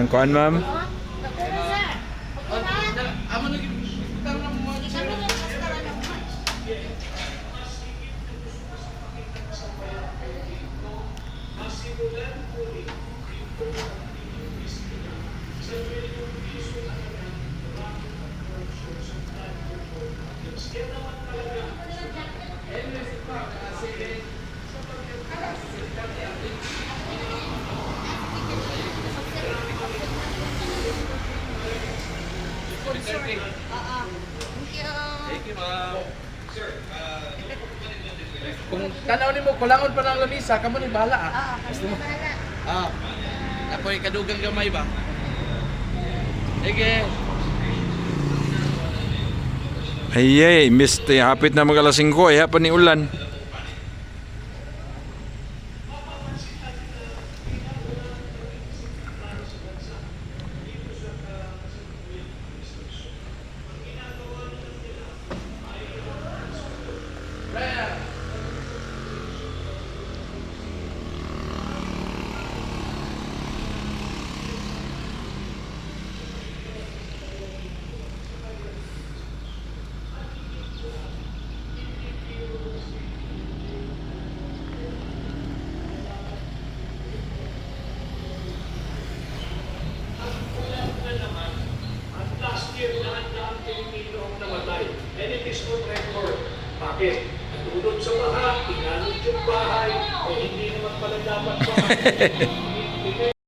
Ang kuan, ma'am? Thank you, ma'am. Kung tanaw ni mo, kulangon pa ng lamisa, kamo ni bahala ah. Kasi bahala. Ah, ako'y kadugang gamay ba? Sige. Ay, mist, hapit na mag alas 5, pa ni ulan. And it is on record. Bakit? Natulog sa baha, inanod yung bahay, eh hindi naman pala dapat bahay.